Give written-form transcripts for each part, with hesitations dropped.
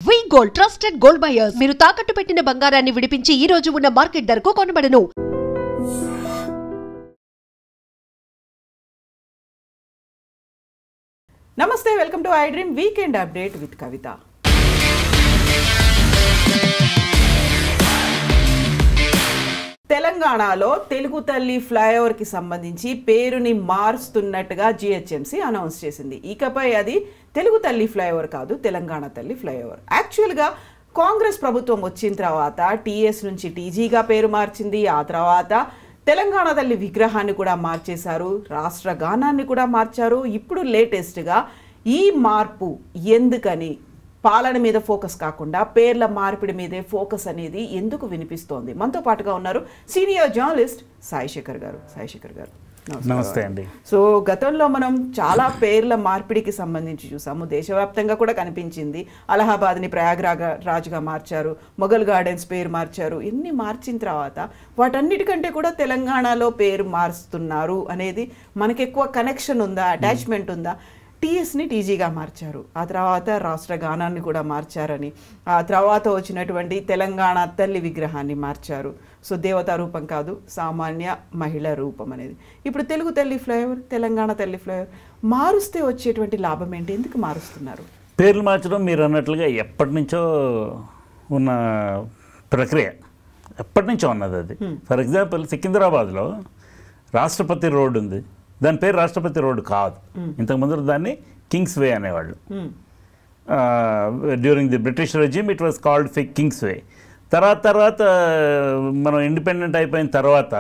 వి gold trusted gold buyers. మీరు తాకట్టు పెట్టిన బంగారాన్ని విడిపించి ఈ రోజు ఉన్న మార్కెట్ ధరకు కొనబడను. నమస్తే, welcome to I dream weekend update with Kavitha. తెలంగాణలో తెలుగు తల్లి ఫ్లైఓవర్కి సంబంధించి పేరుని మారుస్తున్నట్టుగా జిహెచ్ఎంసీ అనౌన్స్ చేసింది. ఇకపై అది తెలుగు తల్లి ఫ్లైఓవర్ కాదు, తెలంగాణ తల్లి ఫ్లైఓవర్. యాక్చువల్గా కాంగ్రెస్ ప్రభుత్వం వచ్చిన తర్వాత టీఎస్ నుంచి టీజీగా పేరు మార్చింది. ఆ తర్వాత తెలంగాణ తల్లి విగ్రహాన్ని కూడా మార్చేశారు, రాష్ట్ర గానాన్ని కూడా మార్చారు. ఇప్పుడు లేటెస్ట్గా ఈ మార్పు ఎందుకని, పాలన మీద ఫోకస్ కాకుండా పేర్ల మార్పిడి మీదే ఫోకస్ అనేది ఎందుకు వినిపిస్తోంది? మనతో పాటుగా ఉన్నారు సీనియర్ జర్నలిస్ట్ సాయి శేఖర్ గారు. నమస్తే అండి. సో గతంలో మనం చాలా పేర్ల మార్పిడికి సంబంధించి చూసాము, దేశవ్యాప్తంగా కూడా కనిపించింది. అలహాబాద్ని ప్రయాగ్రాజ్గా మార్చారు, మొఘల్ గార్డెన్స్ పేరు మార్చారు. ఇన్ని మార్చిన తర్వాత వాటన్నిటికంటే కూడా తెలంగాణలో పేరు మారుస్తున్నారు అనేది మనకి ఎక్కువ కనెక్షన్ ఉందా, అటాచ్మెంట్ ఉందా? టీఎస్ని టీజీగా మార్చారు, ఆ తర్వాత రాష్ట్ర గానాన్ని కూడా మార్చారని, ఆ తర్వాత వచ్చినటువంటి తెలంగాణ తల్లి విగ్రహాన్ని మార్చారు. సో దేవతా రూపం కాదు, సామాన్య మహిళ రూపం అనేది. ఇప్పుడు తెలుగు తల్లి ఫ్లైఓవర్, తెలంగాణ తల్లి ఫ్లైఓవర్ మారుస్తే వచ్చేటువంటి లాభం ఏంటి? ఎందుకు మారుస్తున్నారు? పేర్లు మార్చడం మీరు అన్నట్లుగా ఎప్పటి నుంచో ఉన్న ప్రక్రియ, ఎప్పటి నుంచో ఉన్నది అది. ఫర్ ఎగ్జాంపుల్ సికింద్రాబాద్లో రాష్ట్రపతి రోడ్డు ఉంది, దాని పేరు రాష్ట్రపతి రోడ్డు కాదు. ఇంతకుముందు దాన్ని కింగ్స్ వే అనేవాళ్ళు. During the British regime it was called kings way. తర్వాత మనం ఇండిపెండెంట్ అయిపోయిన తర్వాత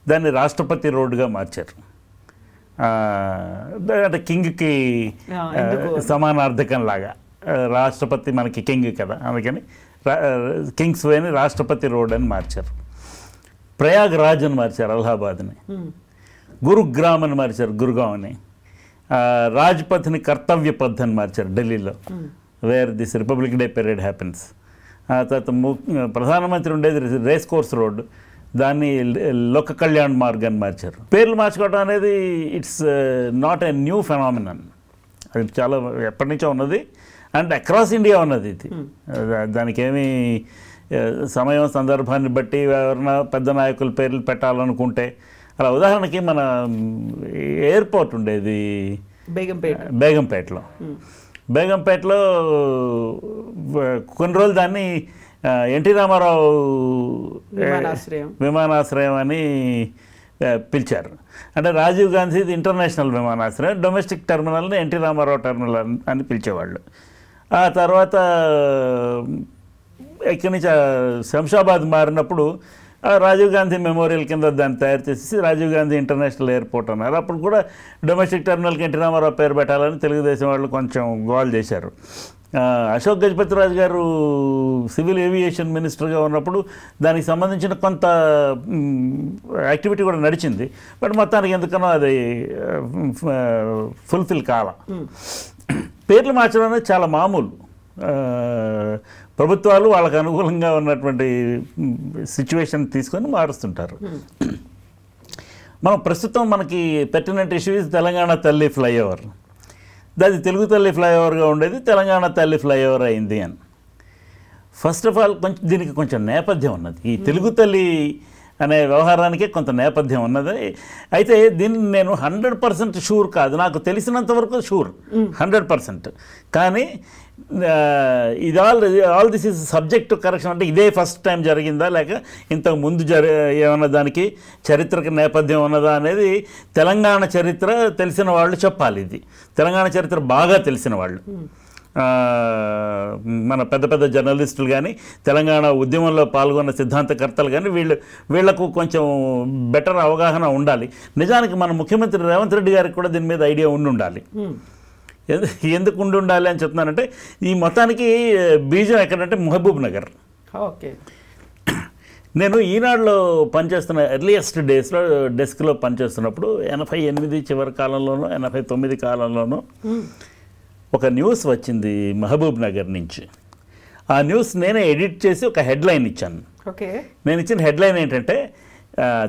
దాన్ని రాష్ట్రపతి రోడ్డుగా మార్చారు. అంటే కింగ్కి సమానార్థకం లాగా, రాష్ట్రపతి మనకి కింగ్ కదా, అందుకని కింగ్స్ వేని రాష్ట్రపతి రోడ్ అని మార్చారు. ప్రయాగ్రాజ్ అని మార్చారు అలహాబాద్ని, గురుగ్రామ్ అని మార్చారు గురుగావ్ని, రాజ్పథ్ని కర్తవ్య పథ్ అని మార్చారు ఢిల్లీలో, where this republic day parade happens. తర్వాత ప్రధానమంత్రి ఉండేది రేస్ కోర్స్ రోడ్, దాన్ని లోక కళ్యాణ్ మార్గ్ అని మార్చారు. పేర్లు మార్చుకోవడం అనేది it's not a new phenomenon, అది చాలా ఎప్పటి నుంచో ఉన్నది అండ్ అక్రాస్ ఇండియా ఉన్నది ఇది. దానికి ఏమీ సమయం సందర్భాన్ని బట్టి ఎవరైనా పెద్ద నాయకుల పేర్లు పెట్టాలనుకుంటే, అలా ఉదాహరణకి మన ఎయిర్పోర్ట్ ఉండేది బేగంపేటలో కొన్ని రోజులు దాన్ని ఎన్టీ రామారావు విమానాశ్రయం అని పిలిచారు. అంటే రాజీవ్ గాంధీది ఇంటర్నేషనల్ విమానాశ్రయం, డొమెస్టిక్ టెర్మినల్ని ఎన్టీ రామారావు టెర్మినల్ అని పిలిచేవాళ్ళు. ఆ తర్వాత ఇక్కడి నుంచి శంషాబాద్ మారినప్పుడు రాజీవ్ గాంధీ మెమోరియల్ కింద దాన్ని తయారు చేసి రాజీవ్ గాంధీ ఇంటర్నేషనల్ ఎయిర్పోర్ట్ అన్నారు. అప్పుడు కూడా డొమెస్టిక్ టెర్మినల్కి ఎన్టీ రామారావు పేరు పెట్టాలని తెలుగుదేశం వాళ్ళు కొంచెం గోల్ చేశారు. అశోక్ గజపతిరాజు గారు సివిల్ ఏవియేషన్ మినిస్టర్గా ఉన్నప్పుడు దానికి సంబంధించిన కొంత యాక్టివిటీ కూడా నడిచింది. బట్ మొత్తానికి ఎందుకనో అది ఫుల్ఫిల్ కాల. పేర్లు మార్చడం అనేది చాలా మామూలు. ప్రభుత్వాలు వాళ్ళకు అనుకూలంగా ఉన్నటువంటి సిచ్యువేషన్ తీసుకొని మారుస్తుంటారు. మనం ప్రస్తుతం మనకి పెర్టినెంట్ ఇష్యూ ఇస్ తెలంగాణ తల్లి ఫ్లైఓవర్. అది తెలుగు తల్లి ఫ్లైఓవర్గా ఉండేది తెలంగాణ తల్లి ఫ్లైఓవర్ అయింది అని. ఫస్ట్ ఆఫ్ ఆల్ దీనికి కొంచెం నేపథ్యం ఉన్నది. ఈ తెలుగు తల్లి అనే వ్యవహారానికే కొంత నేపథ్యం ఉన్నది. అయితే దీన్ని నేను 100% షూర్ కాదు, నాకు తెలిసినంత వరకు షూర్ 100%. కానీ ఇది all this is subject to correction. అంటే ఇదే ఫస్ట్ టైం జరిగిందా, లేక ఇంతకు ముందు ఏమన్నా దానికి చరిత్రక నేపథ్యం ఉన్నదా అనేది తెలంగాణ చరిత్ర తెలిసిన వాళ్ళు చెప్పాలి. ఇది తెలంగాణ చరిత్ర బాగా తెలిసిన వాళ్ళు, మన పెద్ద పెద్ద జర్నలిస్టులు కానీ, తెలంగాణ ఉద్యమంలో పాల్గొన్న సిద్ధాంతకర్తలు కానీ, వీళ్లకు కొంచెం బెటర్ అవగాహన ఉండాలి. నిజానికి మన ముఖ్యమంత్రి రేవంత్ రెడ్డి గారికి కూడా దీని మీద ఐడియా ఉండాలి. ఎందుకు ఉండాలి అని చెప్తున్నానంటే, ఈ మొత్తానికి బీజం ఎక్కడంటే మహబూబ్ నగర్. ఓకే, నేను ఈనాడులో పనిచేస్తున్న ఎర్లియస్ట్ డేస్లో డెస్క్లో పనిచేస్తున్నప్పుడు 88 చివరి కాలంలోనూ 89 కాలంలోనూ ఒక న్యూస్ వచ్చింది మహబూబ్ నగర్ నుంచి. ఆ న్యూస్ నేనే ఎడిట్ చేసి ఒక హెడ్లైన్ ఇచ్చాను. ఓకే, నేను ఇచ్చిన హెడ్లైన్ ఏంటంటే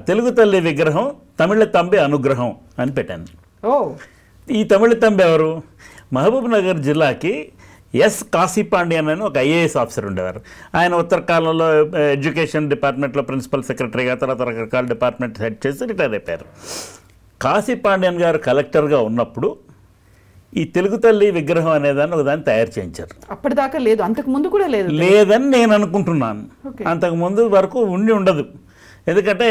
తెలుగు తల్లి విగ్రహం తమిళ తంబి అనుగ్రహం అని పెట్టాను. ఈ తమిళ తంబి ఎవరు? మహబూబ్ నగర్ జిల్లాకి ఎస్ కాశీపాండ్యన్ అని ఒక ఐఏఎస్ ఆఫీసర్ ఉండేవారు. ఆయన ఉత్తరకాలంలో ఎడ్యుకేషన్ డిపార్ట్మెంట్లో ప్రిన్సిపల్ సెక్రటరీగా, తర్వాత రకరకాల డిపార్ట్మెంట్ హెడ్ చేసి రిటైర్ అయిపోయారు. కాశీపాండ్యన్ గారు కలెక్టర్గా ఉన్నప్పుడు ఈ తెలుగు తల్లి విగ్రహం అనేదాన్ని ఒకదాన్ని తయారు చేయించారు. అప్పటిదాకా లేదు, అంతకు ముందు కూడా లేదని నేను అనుకుంటున్నాను. అంతకుముందు వరకు ఉండి ఉండదు, ఎందుకంటే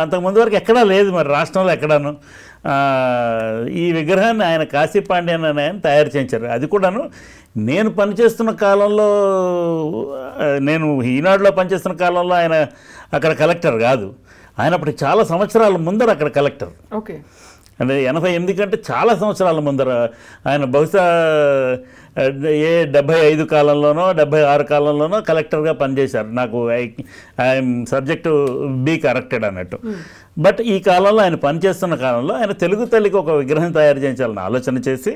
అంతకుముందు వరకు ఎక్కడా లేదు, మరి రాష్ట్రంలో ఎక్కడాను. ఈ విగ్రహాన్ని ఆయన కాశీపాండ్యన్ అని ఆయన తయారు చేయించారు. అది కూడాను నేను పనిచేస్తున్న కాలంలో, నేను ఈనాడులో పనిచేస్తున్న కాలంలో ఆయన అక్కడ కలెక్టర్ కాదు, ఆయన అప్పుడు చాలా సంవత్సరాల ముందర అక్కడ కలెక్టర్. ఓకే, అంటే 88 కంటే చాలా సంవత్సరాల ముందర ఆయన బహుశా 75 కాలంలోనో 76 కాలంలోనో కలెక్టర్గా పనిచేశారు. నాకు ఐఎమ్ సబ్జెక్టు బీ కరెక్టెడ్ అన్నట్టు. బట్ ఈ కాలంలో ఆయన పనిచేస్తున్న కాలంలో ఆయన తెలుగు తల్లికి ఒక విగ్రహం తయారు చేయించాలని ఆలోచన చేసి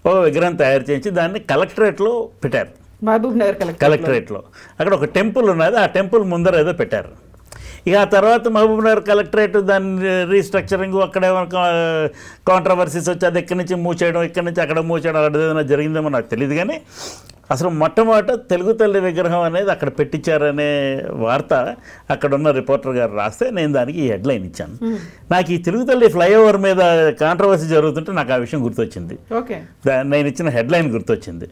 ఒక విగ్రహం తయారు చేయించి దాన్ని కలెక్టరేట్లో పెట్టారు. మహబూబ్ నగర్ కలెక్టరేట్లో అక్కడ ఒక టెంపుల్ ఉన్నది, ఆ టెంపుల్ ముందర ఏదో పెట్టారు. ఇక ఆ తర్వాత మహబూబ్ నగర్ కలెక్టరేట్ దాన్ని రీస్ట్రక్చరింగ్, అక్కడ కాంట్రవర్సీస్ వచ్చి అది ఎక్కడి నుంచి మూసేయడం, ఇక్కడి నుంచి అక్కడ మూసేయడం, అక్కడ ఏదైనా జరిగిందేమో నాకు తెలియదు. కానీ అసలు మొట్టమొదట తెలుగు తల్లి విగ్రహం అనేది అక్కడ పెట్టించారనే వార్త అక్కడ ఉన్న రిపోర్టర్ గారు రాస్తే నేను దానికి ఈ హెడ్లైన్ ఇచ్చాను. నాకు ఈ తెలుగు తల్లి ఫ్లైఓవర్ మీద కాంట్రవర్సీ జరుగుతుంటే నాకు ఆ విషయం గుర్తొచ్చింది, నేను ఇచ్చిన హెడ్లైన్ గుర్తొచ్చింది.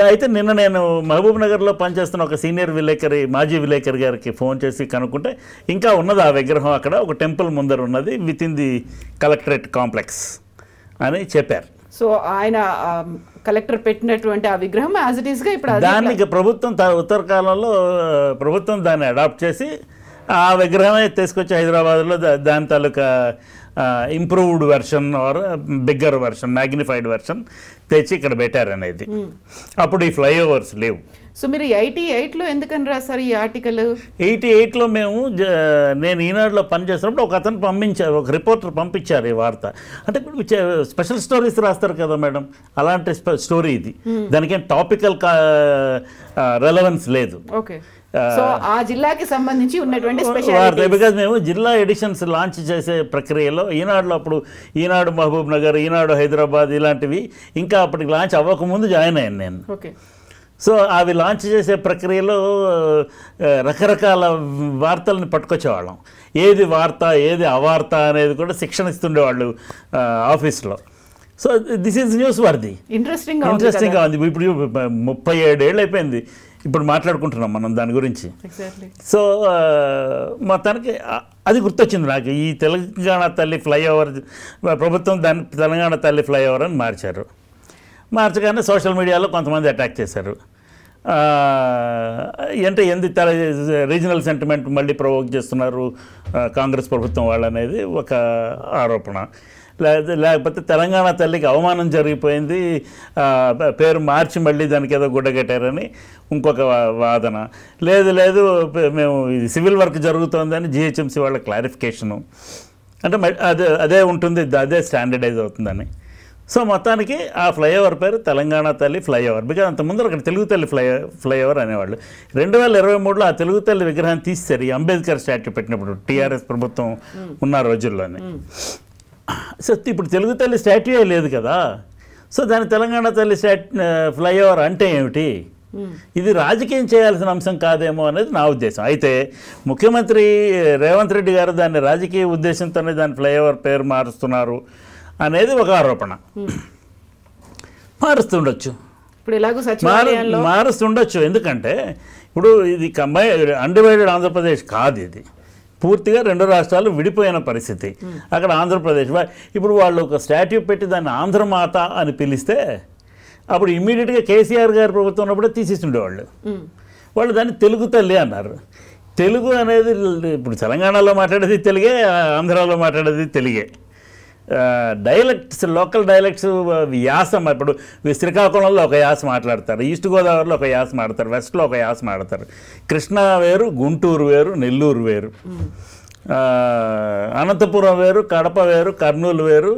అయితే నిన్న నేను మహబూబ్ నగర్లో పనిచేస్తున్న ఒక సీనియర్ విలేకరి, మాజీ విలేకరి గారికి ఫోన్ చేసి కనుక్కుంటే ఇంకా ఉన్నది ఆ విగ్రహం, అక్కడ ఒక టెంపుల్ ముందర ఉన్నది with in the collectorate complex అని చెప్పారు. సో ఆయన కలెక్టర్ పెట్టినటువంటి ఆ విగ్రహం యాజ్ ఇట్ ఈస్గా ఇప్పుడు దానికి ప్రభుత్వం ఉత్తర కాలంలో ప్రభుత్వం దాన్ని అడాప్ట్ చేసి ఆ విగ్రహమే తీసుకొచ్చి హైదరాబాద్లో దాని తాలూకా improved version or bigger version, magnified version తెచ్చి ఇక్కడ పెట్టారనేది. అప్పుడు ఈ ఫ్లైఓవర్స్ లేవు. సో మీరు 88లో ఎందుకని రాస్తారు ఈ ఆర్టికల్? 88లో నేను ఈనాడులో పనిచేస్తున్నప్పుడు ఒక అతను పంపించారు, ఒక రిపోర్టర్ పంపించారు ఈ వార్త. అంటే స్పెషల్ స్టోరీస్ రాస్తారు కదా మేడం, అలాంటి స్టోరీ ఇది. దానికేం టాపికల్ రెలవెన్స్ లేదు. ఓకే, సో ఆ జిల్లాకి సంబంధించి ఉన్నటువంటి స్పెషల్, బికాజ్ మేము జిల్లా ఎడిషన్స్ లాంచ్ చేసే ప్రక్రియలో ఈనాడులో అప్పుడు ఈనాడు మహబూబ్ నగర్, ఈనాడు హైదరాబాద్ ఇలాంటివి ఇంకా అప్పటికి లాంచ్ అవ్వకముందు జాయిన్ అయ్యాను నేను. ఓకే, సో అవి లాంచ్ చేసే ప్రక్రియలో రకరకాల వార్తలను పట్టుకొచ్చేవాళ్ళం. ఏది వార్త ఏది అవార్త అనేది కూడా శిక్షణ ఇస్తుండేవాళ్ళు ఆఫీస్లో. So this is news worthy, ఇంట్రెస్టింగ్గా ఉంది. ఇప్పుడు 37 ఏళ్ళు అయిపోయింది ఇప్పుడు మాట్లాడుకుంటున్నాం మనం దాని గురించి. సో మొత్తానికి అది గుర్తొచ్చింది నాకు. ఈ తెలంగాణ తల్లి ఫ్లైఓవర్ ప్రభుత్వం దాన్ని తెలంగాణ తల్లి ఫ్లైఓవర్ అని మార్చారు. మార్చగానే సోషల్ మీడియాలో కొంతమంది అటాక్ చేశారు. అంటే రీజనల్ సెంటిమెంట్ మళ్ళీ ప్రొవోక్ చేస్తున్నారు కాంగ్రెస్ ప్రభుత్వం వాళ్ళు అనేది ఒక ఆరోపణ. లేకపోతే తెలంగాణ తల్లికి అవమానం జరిగిపోయింది, పేరు మార్చి మళ్ళీ దానికి ఏదో గుడ్డగట్టారని ఇంకొక వాదన. లేదు మేము ఇది సివిల్ వర్క్ జరుగుతోందని జిహెచ్ఎంసీ వాళ్ళ క్లారిఫికేషను. అంటే అదే ఉంటుంది, అదే స్టాండర్డైజ్ అవుతుందని. సో మొత్తానికి ఆ ఫ్లైఓవర్ పేరు తెలంగాణ తల్లి ఫ్లైఓవర్. బికాజ్ అంతకుముందు అక్కడ తెలుగు తల్లి ఫ్లైఓవర్ అనేవాళ్ళు. 2023లో ఆ తెలుగు తల్లి విగ్రహాన్ని తీసేశారు ఈ అంబేద్కర్ స్టాట్యూ పెట్టినప్పుడు, టీఆర్ఎస్ ప్రభుత్వం ఉన్న రోజుల్లోనే. సో ఇప్పుడు తెలుగు తల్లి స్టాట్యూయే లేదు కదా, సో దాని తెలంగాణ తల్లి ఫ్లైఓవర్ అంటే ఏమిటి? ఇది రాజకీయం చేయాల్సిన అంశం కాదేమో అనేది నా ఉద్దేశం. అయితే ముఖ్యమంత్రి రేవంత్ రెడ్డి గారు దాన్ని రాజకీయ ఉద్దేశంతోనే దాని ఫ్లైఓవర్ పేరు మారుస్తున్నారు అనేది ఒక ఆరోపణ. మారుస్తుండొచ్చు, మారుస్తుండొచ్చు. ఎందుకంటే ఇప్పుడు ఇది అన్డివైడెడ్ ఆంధ్రప్రదేశ్ కాదు, ఇది పూర్తిగా 2 రాష్ట్రాలు విడిపోయిన పరిస్థితి. అక్కడ ఆంధ్రప్రదేశ్ ఇప్పుడు వాళ్ళు ఒక స్టాట్యూ పెట్టి దాన్ని ఆంధ్రమాత అని పిలిస్తే అప్పుడు ఇమ్మీడియట్గా కేసీఆర్ గారి ప్రభుత్వం ఉన్నప్పుడే తీసేస్తుండేవాళ్ళు. వాళ్ళు దాన్ని తెలుగు తల్లి అన్నారు. తెలుగు అనేది ఇప్పుడు తెలంగాణలో మాట్లాడేది తెలుగే, ఆంధ్రాలో మాట్లాడేది తెలుగే. డైలెక్ట్స్, లోకల్ డైలెక్ట్స్ యాస, ఇప్పుడు శ్రీకాకుళంలో ఒక యాస మాట్లాడతారు, ఈస్ట్ గోదావరిలో ఒక యాస మాడతారు, వెస్ట్లో ఒక యాస మాడతారు, కృష్ణా వేరు, గుంటూరు వేరు, నెల్లూరు వేరు, అనంతపురం వేరు, కడప వేరు, కర్నూలు వేరు,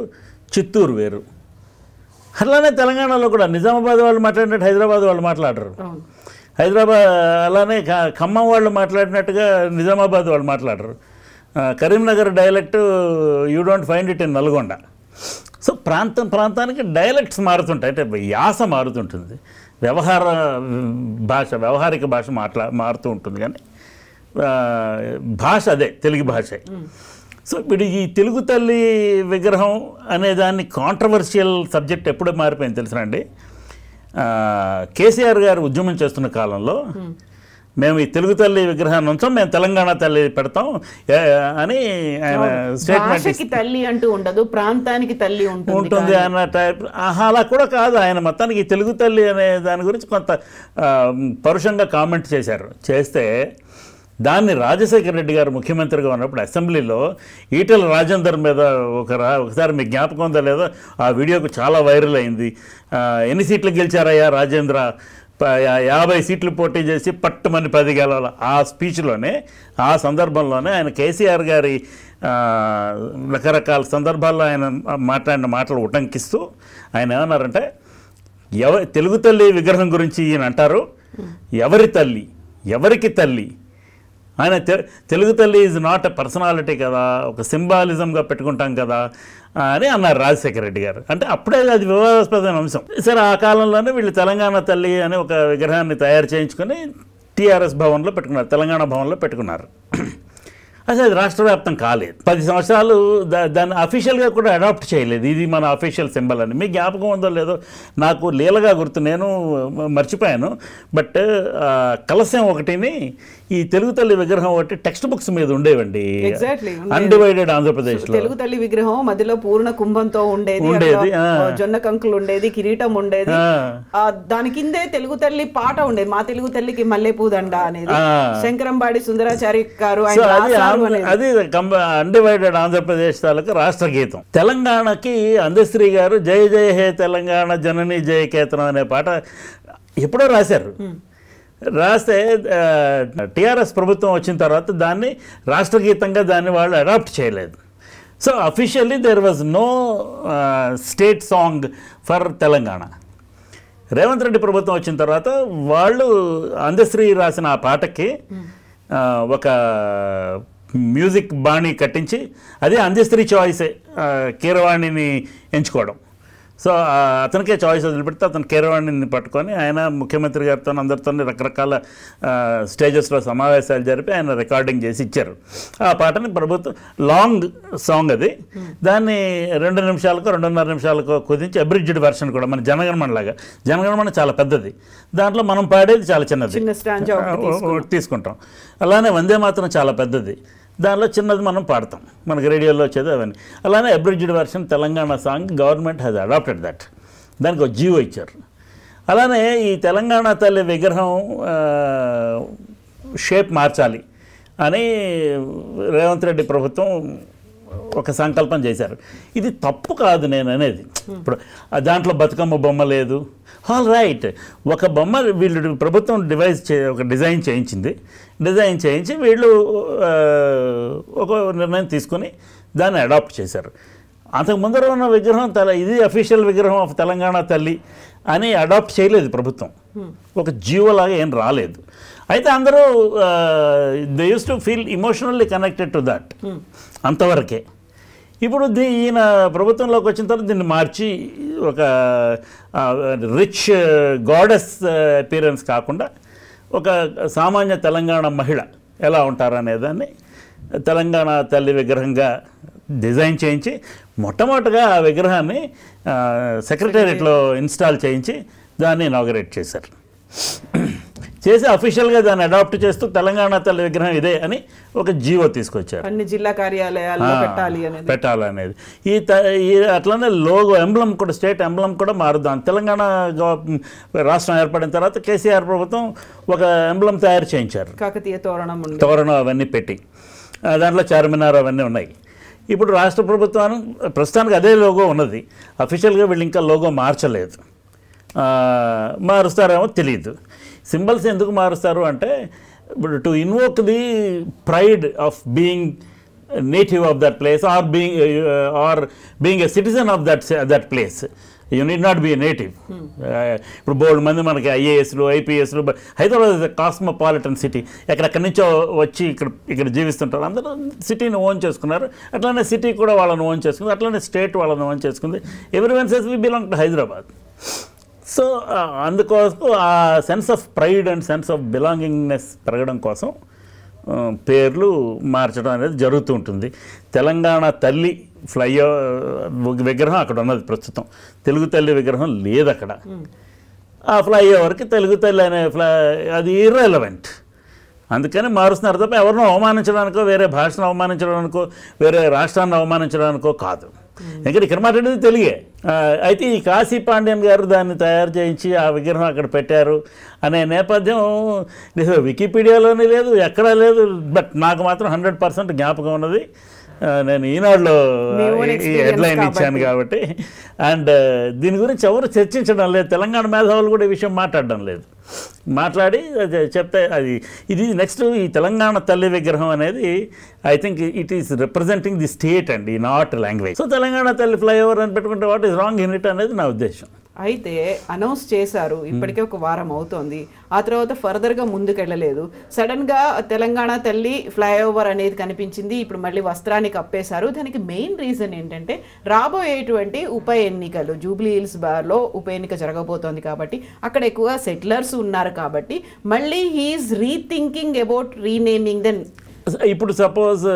చిత్తూరు వేరు. అలానే తెలంగాణలో కూడా నిజామాబాద్ వాళ్ళు మాట్లాడినట్టు హైదరాబాద్ వాళ్ళు మాట్లాడరు. హైదరాబాద్ అలానే ఖమ్మం వాళ్ళు మాట్లాడినట్టుగా నిజామాబాద్ వాళ్ళు మాట్లాడరు. Karimnagar dialect you don't find it in Nalgonda. So ప్రాంతానికి డైలెక్ట్స్ మారుతుంటాయి, అంటే యాస మారుతుంటుంది, వ్యవహారిక భాష మారుతూ ఉంటుంది, కానీ భాష అదే తెలుగు భాషే. సో ఇప్పుడు ఈ తెలుగు తల్లి విగ్రహం అనే దాన్ని కాంట్రవర్షియల్ సబ్జెక్ట్ ఎప్పుడో మారిపోయింది తెలుసునండి. కేసీఆర్ గారు ఉద్యమం చేస్తున్న కాలంలో మేము ఈ తెలుగు తల్లి విగ్రహాన్ని ఉంచాం, మేము తెలంగాణ తల్లి పెడతాం అని ఆయన స్టేట్మెంట్. తల్లి అంటూ ఉండదు, ప్రాంతానికి తల్లి ఉంటుంది అన్న టైప్. అలా కూడా కాదు, ఆయన మొత్తానికి ఈ తెలుగు తల్లి అనే దాని గురించి కొంత పరుషంగా కామెంట్ చేస్తే దాన్ని రాజశేఖర రెడ్డి గారు ముఖ్యమంత్రిగా ఉన్నప్పుడు అసెంబ్లీలో ఈటెల రాజేందర్ మీద ఒకసారి మీకు జ్ఞాపకం ఉందో లేదో, ఆ వీడియోకు చాలా వైరల్ అయింది. ఎన్ని సీట్లు గెలిచారయ్యా రాజేంద్ర, 50 సీట్లు పోటీ చేసి పట్టుమని 10 గెలవాలి. ఆ స్పీచ్లోనే, ఆ సందర్భంలోనే ఆయన కేసీఆర్ గారి రకరకాల సందర్భాల్లో ఆయన మాట్లాడిన మాటలు ఉటంకిస్తూ ఆయన ఏమన్నారంటే, తెలుగు తల్లి విగ్రహం గురించి ఈయన అంటారు, ఎవరి తల్లి, ఎవరికి తల్లి, ఆయన తెలుగు తల్లి ఈజ్ నాట్ ఎ పర్సనాలిటీ కదా, ఒక సింబాలిజంగా పెట్టుకుంటాం కదా అని అన్నారు రాజశేఖర రెడ్డి గారు. అంటే అప్పుడే అది వివాదాస్పదమైన అంశం. సరే, ఆ కాలంలోనే వీళ్ళు తెలంగాణ తల్లి అని ఒక విగ్రహాన్ని తయారు చేయించుకొని టీఆర్ఎస్ భవన్లో పెట్టుకున్నారు, తెలంగాణ భవన్లో పెట్టుకున్నారు. అసలు అది రాష్ట్ర వ్యాప్తం కాలేదు. 10 సంవత్సరాలు దాన్ని అఫీషియల్గా కూడా అడాప్ట్ చేయలేదు, ఇది మన అఫీషియల్ సింబల్ అని. మీకు జ్ఞాపకం ఉందో లేదో, నాకు లీలగా గుర్తు, నేను మర్చిపోయాను. బట్ కలశం ఒకటిని, ఈ తెలుగు తల్లి విగ్రహం ఒకటి టెక్స్ట్ బుక్స్ మీద ఉండేవండి, అన్డివైడెడ్ ఆంధ్రప్రదేశ్ లో. తెలుగు తల్లి విగ్రహం మధ్యలో పూర్ణ కుంభంతో ఉండేది, జొన్న కంకులు ఉండేది, కిరీటం ఉండేది, దాని కిందే తెలుగు తల్లి పాట ఉండేది, మా తెలుగు తల్లికి మల్లెపూదండ అనేది శంకరంబాడి సుందరాచారి గారు. అది అన్డివైడెడ్ ఆంధ్రప్రదేశ్ తాలూకు రాష్ట్ర గీతం. తెలంగాణకి అందశ్రీ గారు జయ జయ హే తెలంగాణ జనని జయకేతనం అనే పాట ఎప్పుడో రాశారు. రాస్తే టీఆర్ఎస్ ప్రభుత్వం వచ్చిన తర్వాత దాన్ని రాష్ట్ర గీతంగా దాన్ని వాళ్ళు అడాప్ట్ చేయలేదు. So officially there was no state song for Telangana. Revanth Reddy ప్రభుత్వం వచ్చిన తర్వాత వాళ్ళు అందశ్రీ రాసిన ఆ పాటకి ఒక మ్యూజిక్ బాణి కట్టించి, అదే అందశ్రీ చాయిసే, కీరవాణిని ఎంచుకోవడం. సో అతనికే చాయిస్ వదిలిపెడితే అతను కీరవాణిని పట్టుకొని ఆయన ముఖ్యమంత్రి గారితో అందరితో రకరకాల స్టేజెస్లో సమావేశాలు జరిపి ఆయన రికార్డింగ్ చేసి ఇచ్చారు. ఆ పాటని ప్రభుత్వం, లాంగ్ సాంగ్ అది, దాన్ని 2 నిమిషాలకో 2.5 నిమిషాలకో కుదించి అబ్రిడ్జ్డ్ వెర్షన్ కూడా, మన జనగణమన లాగా. జనగణమన చాలా పెద్దది, దాంట్లో మనం పాడేది చాలా చిన్నది తీసుకుంటాం. అలానే వందే మాత్రం చాలా పెద్దది, దానిలో చిన్నది మనం పాడతాం, మనకి రేడియోలో వచ్చేది అవన్నీ. అలానే abridged version Telangana song government has adopted that, దానికి ఒక జీవో ఇచ్చారు. అలానే ఈ తెలంగాణ తల్లి విగ్రహం షేప్ మార్చాలి అని రేవంత్ రెడ్డి ప్రభుత్వం ఒక సంకల్పం చేశారు. ఇది తప్పు కాదు నేను అనేది. ఇప్పుడు దాంట్లో బతుకమ్మ బొమ్మ లేదు, ఆల్ రైట్, ఒక బొమ్మ వీళ్ళు ప్రభుత్వం ఒక డిజైన్ చేయించి వీళ్ళు ఒక నిర్ణయం తీసుకొని దాన్ని అడాప్ట్ చేశారు. అంతకు ముందర ఉన్న విగ్రహం ఇది అఫీషియల్ విగ్రహం ఆఫ్ తెలంగాణ తల్లి అని అడాప్ట్ చేయలేదు ప్రభుత్వం, ఒక జీవోలాగా ఏం రాలేదు. అయితే అందరూ they use to feel emotionally connected to that, అంతవరకే. ఇప్పుడు ఈయన ప్రభుత్వంలోకి వచ్చిన తర్వాత దీన్ని మార్చి ఒక రిచ్ గాడెస్ అపీరెన్స్ కాకుండా ఒక సామాన్య తెలంగాణ మహిళ ఎలా ఉంటారనేదాన్ని తెలంగాణ తల్లి విగ్రహంగా డిజైన్ చేయించి మొట్టమొదటిగా ఆ విగ్రహాన్ని సెక్రటేరియట్లో ఇన్స్టాల్ చేయించి దాన్ని ఇనాగరేట్ చేశారు. చేసి అఫీషియల్గా దాన్ని అడాప్ట్ చేస్తూ తెలంగాణ తల్లి విగ్రహం ఇదే అని ఒక జీవో తీసుకొచ్చారు, అన్ని జిల్లా కార్యాలయాల్లో పెట్టాలనేది. అట్లనే లోగో ఎంబ్లం కూడా, స్టేట్ ఎంబ్లం కూడా మారుద్దాం. తెలంగాణ రాష్ట్రం ఏర్పడిన తర్వాత కేసీఆర్ ప్రభుత్వం ఒక ఎంబ్లం తయారు చేయించారు, కాకతీయ తోరణం అవన్నీ పెట్టి, దాంట్లో చార్మినార్ అవన్నీ ఉన్నాయి. ఇప్పుడు రాష్ట్ర ప్రభుత్వాన్ని ప్రస్తుతానికి అదే లోగో ఉన్నది, అఫీషియల్గా వీళ్ళు ఇంకా లోగో మార్చలేదు. మారుస్తారేమో తెలియదు. సింబల్స్ ఎందుకు మారుస్తారు అంటే, ఇప్పుడు to invoke the pride of being native of that place or being a citizen of that place you need not be a native. ఇప్పుడు బోల్డ్ మంది మనకి ఐఏఎస్లు ఐపీఎస్లు, హైదరాబాద్ ఇస్ కాస్మోపాలిటన్ సిటీ, ఎక్కడెక్కడి నుంచో వచ్చి ఇక్కడ జీవిస్తుంటారు. అందరూ సిటీని ఓన్ చేసుకున్నారు. అట్లానే సిటీ కూడా వాళ్ళని ఓన్ చేసుకుంది, అట్లానే స్టేట్ వాళ్ళని ఓన్ చేసుకుంది. Everyone says we belong to Hyderabad. So అందుకోసం ఆ sense of pride and sense of belongingness పెరగడం కోసం పేర్లు మార్చడం అనేది జరుగుతూ ఉంటుంది. తెలంగాణ తల్లి విగ్రహం అక్కడ ఉన్నది ప్రస్తుతం. తెలుగు తల్లి విగ్రహం లేదు అక్కడ. ఆ ఫ్లైఓవర్కి తెలుగు తల్లి అనే అది ఇర్రెలవెంట్. అందుకని మారుస్తున్నారు తప్ప ఎవరినో అవమానించడానికో, వేరే భాషను అవమానించడానికో, వేరే రాష్ట్రాన్ని అవమానించడానికో కాదు. ఎందుకంటే ఇక్కడ మాట్లాడేది తెలుగే. అయితే ఈ కాశీ పాండ్యన్ గారు దాన్ని తయారు చేయించి ఆ విగ్రహం అక్కడ పెట్టారు అనే నేపథ్యం వికీపీడియాలోనే లేదు, ఎక్కడా లేదు. బట్ నాకు మాత్రం 100% జ్ఞాపకం ఉన్నది. నేను ఈనాడులో ఈ హెడ్లైన్ ఇచ్చాను కాబట్టి. అండ్ దీని గురించి ఎవరు చర్చించడం లేదు. తెలంగాణ మేధావులు కూడా ఈ విషయం మాట్లాడడం లేదు. మాట్లాడి చెప్తే ఇది నెక్స్ట్ ఈ తెలంగాణ తల్లి విగ్రహం అనేది I think it is representing the state and ఈ నాట్ లాంగ్వేజ్. సో తెలంగాణ తల్లి ఫ్లైఓవర్ అని పెట్టుకుంటే what is wrong in it అనేది నా ఉద్దేశం. అయితే అనౌన్స్ చేశారు, ఇప్పటికే ఒక వారం అవుతోంది. ఆ తర్వాత ఫర్దర్గా ముందుకెళ్ళలేదు. సడన్గా తెలంగాణ తల్లి ఫ్లైఓవర్ అనేది కనిపించింది. ఇప్పుడు మళ్ళీ వస్త్రానికి కప్పేశారు. దానికి మెయిన్ రీజన్ ఏంటంటే రాబోయేటువంటి ఉప ఎన్నికలు, జూబ్లీ హిల్స్ బార్లో ఉప ఎన్నిక జరగబోతోంది కాబట్టి అక్కడ ఎక్కువ సెటిలర్స్ ఉన్నారు కాబట్టి మళ్ళీ he's rethinking about renaming then. ఇప్పుడు సపోజ్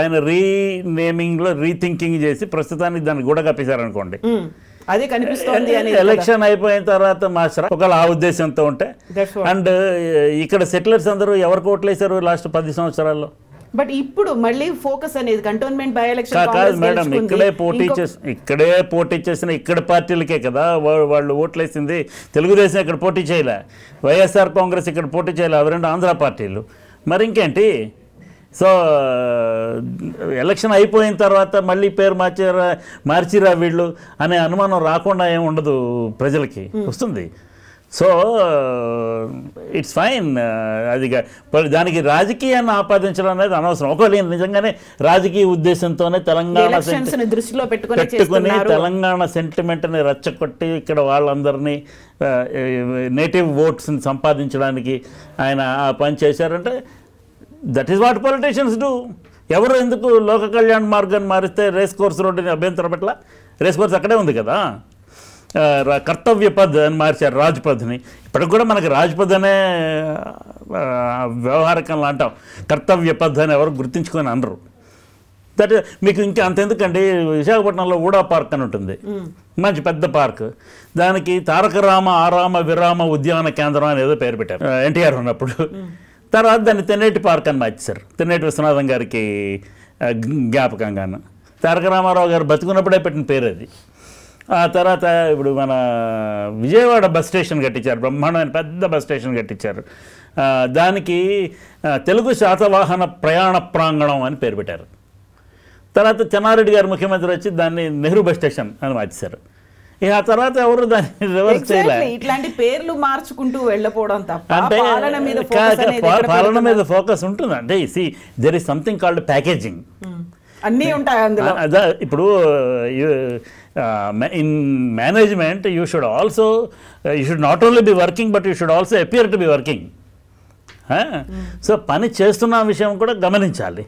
ఆయన రీనేమింగ్లో రీథింకింగ్ చేసి ప్రస్తుతానికి దాన్ని కూడా కప్పేశారనుకోండి, అదే కనిపిస్తోంది అని ఎలక్షన్ అయిపోయిన తర్వాత మార్చరా ఒకవేళ ఆ ఉద్దేశంతో ఉంటే. అండ్ ఇక్కడ సెటిలర్స్ అందరూ ఎవరికి ఓట్లేశారు లాస్ట్ 10 సంవత్సరాల్లో? బట్ ఇప్పుడు మళ్ళీ ఫోకస్ అనేది కంటోన్మెంట్ బై ఎలక్షన్ కాదు మేడం, ఇక్కడే పోటీ చేసిన ఇక్కడ పార్టీలకే కదా వాళ్ళు ఓట్లేసింది. తెలుగుదేశం ఇక్కడ పోటీ చేయలే, వైఎస్ఆర్ కాంగ్రెస్ ఇక్కడ పోటీ చేయలే, అవి రెండు ఆంధ్ర పార్టీలు. మరి ఇంకేంటి? సో ఎలక్షన్ అయిపోయిన తర్వాత మళ్ళీ పేరు మార్చిరా వీళ్ళు అనే అనుమానం రాకుండా ఏమి ఉండదు ప్రజలకి, వస్తుంది. So it's fine. అది దానికి రాజకీయాన్ని ఆపాదించడం అనేది అనవసరం. ఒకవేళ నిజంగానే రాజకీయ ఉద్దేశంతోనే తెలంగాణ దృష్టిలో పెట్టుకుని తెలంగాణ సెంటిమెంట్ని రెచ్చగొట్టి ఇక్కడ వాళ్ళందరినీ నేటివ్ ఓట్స్ని సంపాదించడానికి ఆయన ఆ పని చేశారంటే that is what politicians do. ఎవరు ఎందుకు లోక కళ్యాణ్ మార్గాన్ని మారిస్తే రేస్ కోర్స్ రోడ్డుని అభ్యంతరం పట్ల? రేస్ కోర్స్ అక్కడే ఉంది కదా. కర్తవ్య పద్ అని మార్చారు రాజ్పథ్ని. ఇప్పటికి కూడా మనకి రాజ్పథ్ అనే వ్యవహారికంలో అంటాం, కర్తవ్య పద్ అని ఎవరు గుర్తించుకొని అనరు. దట్ మీకు ఇంకా అంతెందుకండి, విశాఖపట్నంలో ఊడా పార్క్ అని ఉంటుంది, మంచి పెద్ద పార్క్. దానికి తారక రామ ఆరామ విరామ ఉద్యాన కేంద్రం అని ఏదో పేరు పెట్టారు ఎన్టీఆర్ ఉన్నప్పుడు. తర్వాత దాన్ని తెన్నేటి పార్క్ అని మార్చారు, తెన్నేటి విశ్వనాథం గారికి జ్ఞాపకంగాను. తారక రామారావు గారు బతుకున్నప్పుడే పెట్టిన పేరు అది. ఆ తర్వాత ఇప్పుడు మన విజయవాడ బస్ స్టేషన్ కట్టించారు, బ్రహ్మాండమైన పెద్ద బస్ స్టేషన్ కట్టించారు. దానికి తెలుగు శాతవాహన ప్రయాణ ప్రాంగణం అని పేరు పెట్టారు. తర్వాత చెన్నారెడ్డి గారు ముఖ్యమంత్రి వచ్చి దాన్ని నెహ్రూ బస్ స్టేషన్ అని మార్చారు. ఇక ఆ తర్వాత ఎవరు దాన్ని రివర్స్ చేయలేదు. ఇట్లాంటి పేర్లు మార్చుకుంటూ వెళ్ళిపోవడం తప్ప అంటే పాలన మీద ఫోకస్ ఉంటుంది. అంటే see there is something called packaging, అన్నీ ఉంటాయి అందులో. ఇప్పుడు in management you should also you should not only be working but you should also appear to be working. So పని చేస్తున్న విషయం కూడా గమనించాలి,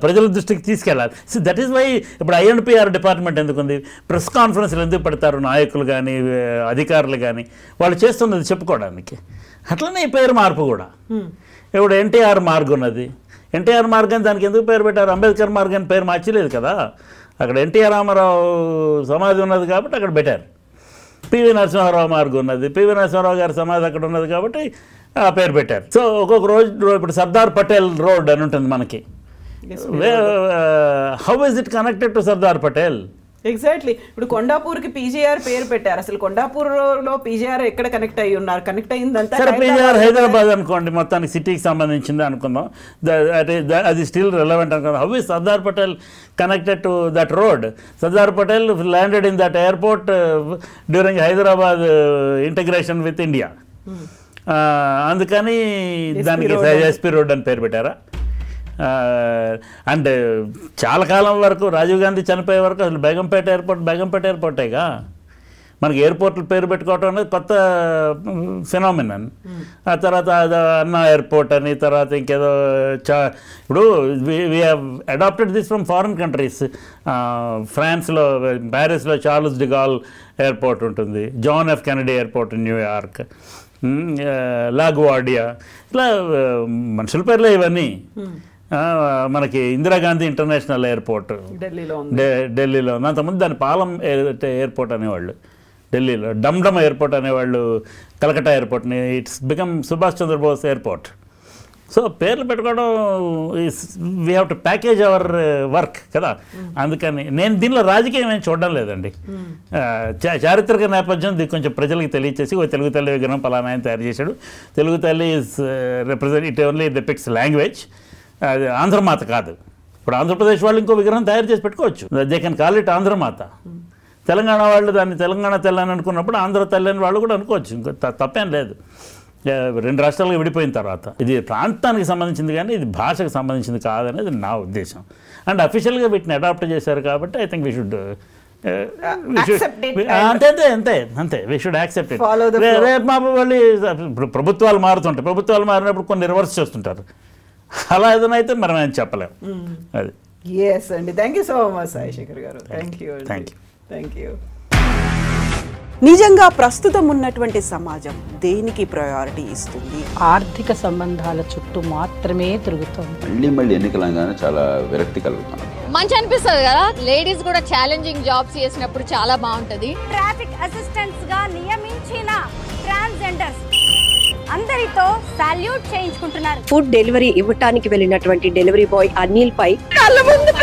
ప్రజల దృష్టికి తీసుకెళ్ళాలి. సో దట్ ఈస్ వై ఇప్పుడు ఐఎన్పిఆర్ డిపార్ట్మెంట్ ఎందుకుంది, ప్రెస్ కాన్ఫరెన్స్లు ఎందుకు పెడతారు నాయకులు కానీ అధికారులు కానీ, వాళ్ళు చేస్తున్నది చెప్పుకోవడానికి. అట్లనే ఈ పేరు మార్పు కూడా. ఇప్పుడు ఎన్టీఆర్ మార్గ్ ఉన్నది, ఎన్టీఆర్ మార్గ్ అని దానికి ఎందుకు పేరు పెట్టారు? అంబేద్కర్ మార్గ్ అని పేరు మార్చలేదు కదా. అక్కడ ఎన్టీఆర్ రామారావు సమాధి ఉన్నది కాబట్టి అక్కడ పెట్టారు. పివి నరసింహారావు మార్గ్ ఉన్నది, పివి నరసింహారావు గారి సమాధి అక్కడ ఉన్నది కాబట్టి ఆ పేరు పెట్టారు. సో ఒక్కొక్క రోజు ఇప్పుడు సర్దార్ పటేల్ రోడ్ అని ఉంటుంది మనకి. How is it connected to Sardar Patel? Exactly. ఇప్పుడు కొండాపూర్కి పీజీఆర్ పేరు పెట్టారు. అసలు కొండాపూర్లో పీజీఆర్ ఎక్కడ కనెక్ట్ అయ్యి ఉన్నారు? కనెక్ట్ అయిందంటే సరే, పీజీఆర్ హైదరాబాద్ అనుకోండి, మొత్తానికి సిటీకి సంబంధించింది అనుకుందాం, అది స్టిల్ రిలవెంట్ అనుకుందాం. How is Sardar Patel connected to that road? Sardar Patel landed in that airport during Hyderabad integration with India. అందుకని దానికి ఎస్పీ రోడ్ అని పేరు పెట్టారా? అండ్ చాలా కాలం వరకు రాజీవ్ గాంధీ చనిపోయే వరకు అసలు బేగంపేట ఎయిర్పోర్టేగా. మనకి ఎయిర్పోర్ట్లు పేరు పెట్టుకోవటం అనేది కొత్త ఫినామినన్. ఆ తర్వాత అన్నా ఎయిర్పోర్ట్ అని, తర్వాత ఇంకేదో ఇప్పుడు we have adapted this from foreign countries. ఫ్రాన్స్లో ప్యారిస్లో చార్లెస్ డి గాల్ ఎయిర్పోర్ట్ ఉంటుంది, John F Kennedy airport in New York, లాగ్వార్డియా, ఇట్లా మనుషుల పేర్లే ఇవన్నీ. మనకి ఇందిరాగాంధీ ఇంటర్నేషనల్ ఎయిర్పోర్ట్ ఢిల్లీలో ఉంది. అంతకుముందు దాని పాలం ఎయిర్పోర్ట్ అనేవాళ్ళు ఢిల్లీలో, డమ్డమ్ ఎయిర్పోర్ట్ అనేవాళ్ళు Calcutta ఎయిర్పోర్ట్ని. It's become Subhash Chandrabose airport. So పేర్లు పెట్టుకోవడం we have to package hour work కదా. అందుకని నేను దీనిలో రాజకీయం ఏం చూడడం లేదండి. చారిత్రక నేపథ్యం కొంచెం ప్రజలకు తెలియచేసి, ఓ తెలుగు తల్లి విగ్రహం పలానా ఆయన తయారు చేశాడు, తెలుగు తల్లి is represent, it only depicts language, అది ఆంధ్రమాత కాదు. ఇప్పుడు ఆంధ్రప్రదేశ్ వాళ్ళు ఇంకో విగ్రహం తయారు చేసి పెట్టుకోవచ్చు, they can call it ఆంధ్రమాత. Telangana వాళ్ళు దాన్ని తెలంగాణ తెల్ల అని అనుకున్నప్పుడు ఆంధ్ర తల్లి అని వాళ్ళు కూడా అనుకోవచ్చు, ఇంకో తప్పేం లేదు. రెండు రాష్ట్రాలుగా విడిపోయిన తర్వాత ఇది ప్రాంతానికి సంబంధించింది కానీ ఇది భాషకు సంబంధించింది కాదనేది నా ఉద్దేశం. అండ్ అఫీషియల్గా వీటిని అడాప్ట్ చేశారు కాబట్టి ఐ థింక్ వీ షుడ్ అంతే వీ షుడ్ యాక్సెప్ట్ ఇట్. రేపు మా వాళ్ళు ఇప్పుడు ప్రభుత్వాలు మారుతుంటాయి, ప్రభుత్వాలు మారినప్పుడు కొన్ని రివర్స్ చేస్తుంటారు, అలా ఏదైనా అయితే మనం ఏం చెప్పలేము. అది ఎస్ అండి. Thank you so much Sai Shekar గారు. Thank you. నిజంగా ప్రస్తుతం ఉన్నటువంటి సమాజం దేనికి ప్రయారిటీ ఇస్తుంది? ఆర్థిక సంబంధాల చుట్టూ మాత్రమే తిరుగుతుంది. మళ్ళీ ఎన్నికలంగానే చాలా విరక్తి కలుగుతాను. మంచి అనిపిస్తుంది కదా, లేడీస్ కూడా ఛాలెంజింగ్ జాబ్స్ చేసినప్పుడు చాలా బాగుంటది. ట్రాఫిక్ అసిస్టెంట్స్ గా నియమించిన ట్రాన్స్జెండర్స్ అందరితో సాల్యూట్ చేయించుకుంటున్నారు. ఫుడ్ డెలివరీ ఇవ్వటానికి వెళ్ళినటువంటి డెలివరీ బాయ్ అనిల్ పై కళ్ళ ముందు